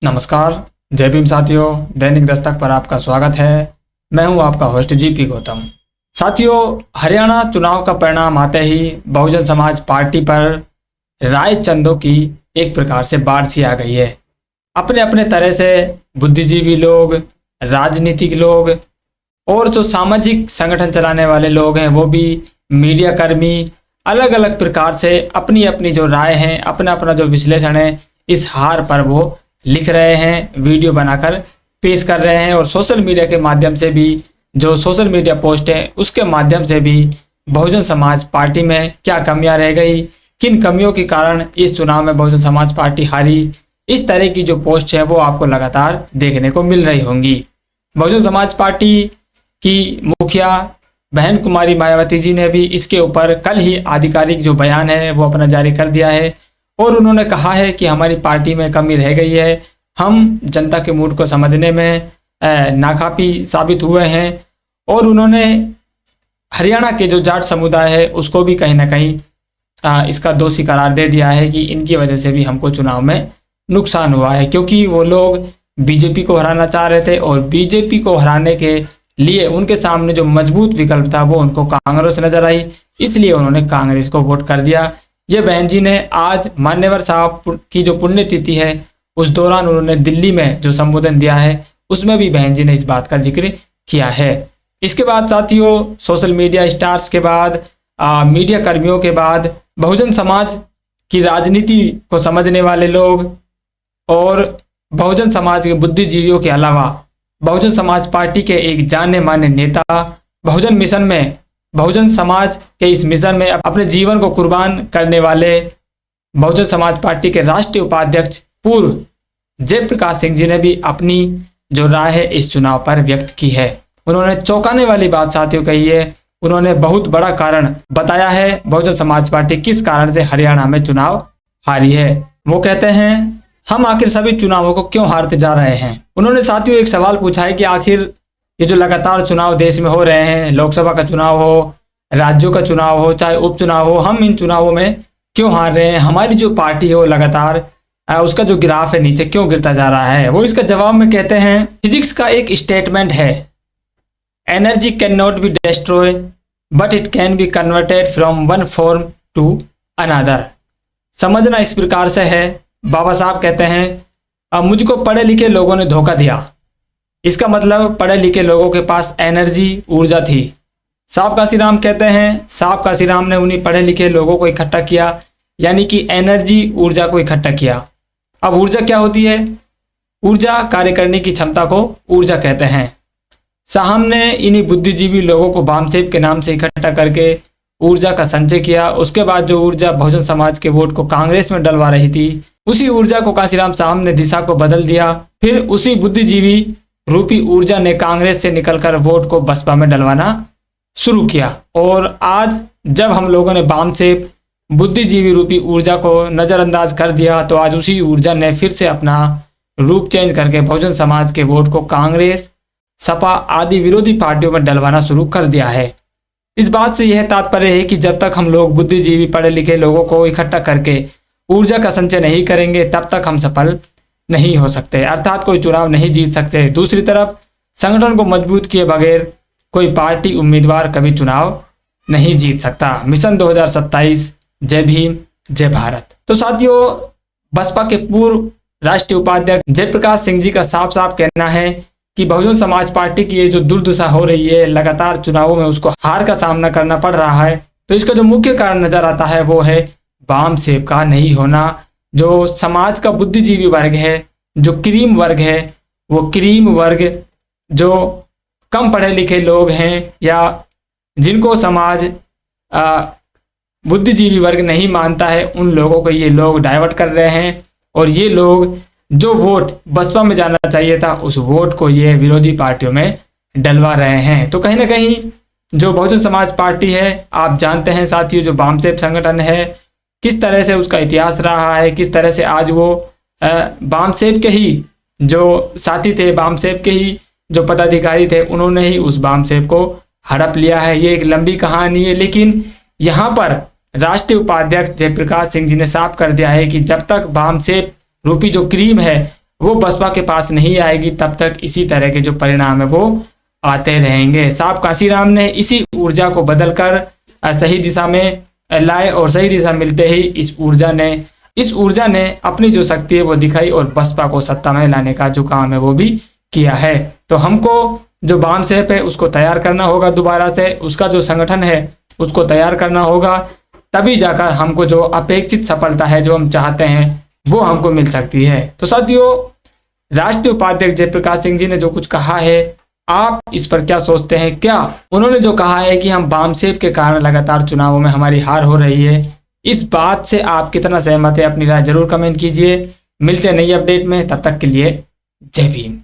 नमस्कार, जय भीम साथियों। दैनिक दस्तक पर आपका स्वागत है। मैं हूं आपका होस्ट जीपी गौतम। साथियों, हरियाणा चुनाव का परिणाम आते ही बहुजन समाज पार्टी पर राय चंदों की एक प्रकार से बाढ़ सी आ गई है। अपने अपने तरह से बुद्धिजीवी लोग, राजनीतिक लोग और जो सामाजिक संगठन चलाने वाले लोग हैं वो भी, मीडिया कर्मी, अलग अलग प्रकार से अपनी अपनी जो राय है, अपना अपना जो विश्लेषण है, इस हार पर वो लिख रहे हैं, वीडियो बनाकर पेश कर रहे हैं। और सोशल मीडिया के माध्यम से भी, जो सोशल मीडिया पोस्ट है उसके माध्यम से भी बहुजन समाज पार्टी में क्या कमियां रह गई, किन कमियों के कारण इस चुनाव में बहुजन समाज पार्टी हारी, इस तरह की जो पोस्ट है वो आपको लगातार देखने को मिल रही होंगी। बहुजन समाज पार्टी की मुखिया बहन कुमारी मायावती जी ने भी इसके ऊपर कल ही आधिकारिक जो बयान है वो अपना जारी कर दिया है और उन्होंने कहा है कि हमारी पार्टी में कमी रह गई है, हम जनता के मूड को समझने में नाकाफी साबित हुए हैं। और उन्होंने हरियाणा के जो जाट समुदाय है उसको भी कहीं ना कहीं इसका दोषी करार दे दिया है कि इनकी वजह से भी हमको चुनाव में नुकसान हुआ है, क्योंकि वो लोग बीजेपी को हराना चाह रहे थे और बीजेपी को हराने के लिए उनके सामने जो मजबूत विकल्प था वो उनको कांग्रेस नजर आई, इसलिए उन्होंने कांग्रेस को वोट कर दिया। ये बहन जी ने आज मान्यवर साहब की जो पुण्यतिथि है उस दौरान उन्होंने दिल्ली में जो संबोधन दिया है उसमें भी बहन जी ने इस बात का जिक्र किया है। इसके बाद साथियों, सोशल मीडिया स्टार्स के बाद, मीडिया कर्मियों के बाद, बहुजन समाज की राजनीति को समझने वाले लोग और बहुजन समाज के बुद्धिजीवियों के अलावा बहुजन समाज पार्टी के एक जाने माने नेता, बहुजन समाज के इस मिशन में अपने जीवन को कुर्बान करने वाले बहुजन समाज पार्टी के राष्ट्रीय उपाध्यक्ष पूर्व जयप्रकाश सिंह जी ने भी अपनी जो राय है इस चुनाव पर व्यक्त की है। उन्होंने चौंकाने वाली बात साथियों कही है। उन्होंने बहुत बड़ा कारण बताया है बहुजन समाज पार्टी किस कारण से हरियाणा में चुनाव हारी है। वो कहते हैं, हम आखिर सभी चुनावों को क्यों हारते जा रहे हैं। उन्होंने साथियों एक सवाल पूछा है कि आखिर ये जो लगातार चुनाव देश में हो रहे हैं, लोकसभा का चुनाव हो, राज्यों का चुनाव हो, चाहे उपचुनाव हो, हम इन चुनावों में क्यों हार रहे हैं। हमारी जो पार्टी है वो लगातार उसका जो ग्राफ है नीचे क्यों गिरता जा रहा है। वो इसका जवाब में कहते हैं, फिजिक्स का एक स्टेटमेंट है, energy can not be destroy but it can be converted from one form to another. समझना इस प्रकार से है, बाबा साहब कहते हैं, अब मुझको पढ़े लिखे लोगों ने धोखा दिया। इसका मतलब पढ़े लिखे लोगों के पास एनर्जी, ऊर्जा थी। साहब काशीराम कहते हैं, साहब काशीराम ने उन्हीं पढ़े लिखे लोगों को इकट्ठा किया, यानी कि एनर्जी, ऊर्जा को इकट्ठा किया। अब ऊर्जा क्या होती है? ऊर्जा कार्य करने की क्षमता को ऊर्जा कहते हैं। साहब ने इन्हीं बुद्धिजीवी लोगों को बामसेब के नाम से इकट्ठा करके ऊर्जा का संचय किया। उसके बाद जो ऊर्जा बहुजन समाज के वोट को कांग्रेस में डलवा रही थी, उसी ऊर्जा को काशीराम साहब ने दिशा को बदल दिया। फिर उसी बुद्धिजीवी रूपी ऊर्जा ने कांग्रेस से निकलकर वोट को बसपा में डलवाना शुरू किया। और आज जब हम लोगों ने बामसेब बुद्धिजीवी रूपी ऊर्जा को नजरअंदाज कर दिया, तो आज उसी ऊर्जा ने फिर से अपना रूप चेंज करके बहुजन समाज के वोट को कांग्रेस, सपा आदि विरोधी पार्टियों में डलवाना शुरू कर दिया है। इस बात से यह तात्पर्य है कि जब तक हम लोग बुद्धिजीवी पढ़े लिखे लोगों को इकट्ठा करके ऊर्जा का संचय नहीं करेंगे तब तक हम सफल नहीं हो सकते, अर्थात कोई चुनाव नहीं जीत सकते। दूसरी तरफ संगठन को मजबूत किए बगैर कोई पार्टी उम्मीदवार कभी चुनाव नहीं जीत सकता। मिशन 2027, जय भीम, जय भारत। तो साथियों, बसपा के पूर्व राष्ट्रीय उपाध्यक्ष जयप्रकाश सिंह जी का साफ साफ कहना है कि बहुजन समाज पार्टी की ये जो दुर्दशा हो रही है, लगातार चुनावों में उसको हार का सामना करना पड़ रहा है, तो इसका जो मुख्य कारण नजर आता है वो है बामसेब का नहीं होना। जो समाज का बुद्धिजीवी वर्ग है, जो क्रीम वर्ग है, वो क्रीम वर्ग जो कम पढ़े लिखे लोग हैं या जिनको समाज बुद्धिजीवी वर्ग नहीं मानता है, उन लोगों को ये लोग डाइवर्ट कर रहे हैं। और ये लोग जो वोट बसपा में जाना चाहिए था उस वोट को ये विरोधी पार्टियों में डलवा रहे हैं। तो कहीं ना कहीं जो बहुजन समाज पार्टी है, आप जानते हैं साथियों, जो बामसेब संगठन है किस तरह से उसका इतिहास रहा है, किस तरह से आज वो बामसेब के ही जो साथी थे, बामसेब के ही जो पदाधिकारी थे, उन्होंने ही उस बामसेब को हड़प लिया है। ये एक लंबी कहानी है, लेकिन यहाँ पर राष्ट्रीय उपाध्यक्ष जयप्रकाश सिंह जी ने साफ कर दिया है कि जब तक बामसेब रूपी जो क्रीम है वो बसपा के पास नहीं आएगी, तब तक इसी तरह के जो परिणाम है वो आते रहेंगे। साहब कांसीराम ने इसी ऊर्जा को बदलकर सही दिशा में लाए और सही दिशा मिलते ही इस ऊर्जा ने अपनी जो शक्ति है वो दिखाई और बसपा को सत्ता में लाने का जो काम है वो भी किया है। तो हमको जो बाम सेप है उसको तैयार करना होगा, दोबारा से उसका जो संगठन है उसको तैयार करना होगा, तभी जाकर हमको जो अपेक्षित सफलता है जो हम चाहते हैं वो हमको मिल सकती है। तो साथियों, राष्ट्रीय उपाध्यक्ष जयप्रकाश सिंह जी ने जो कुछ कहा है, आप इस पर क्या सोचते हैं? क्या उन्होंने जो कहा है कि हम बामसेप के कारण लगातार चुनावों में हमारी हार हो रही है, इस बात से आप कितना सहमत है? अपनी राय जरूर कमेंट कीजिए। मिलते हैं नई अपडेट में, तब तक के लिए जय भीम।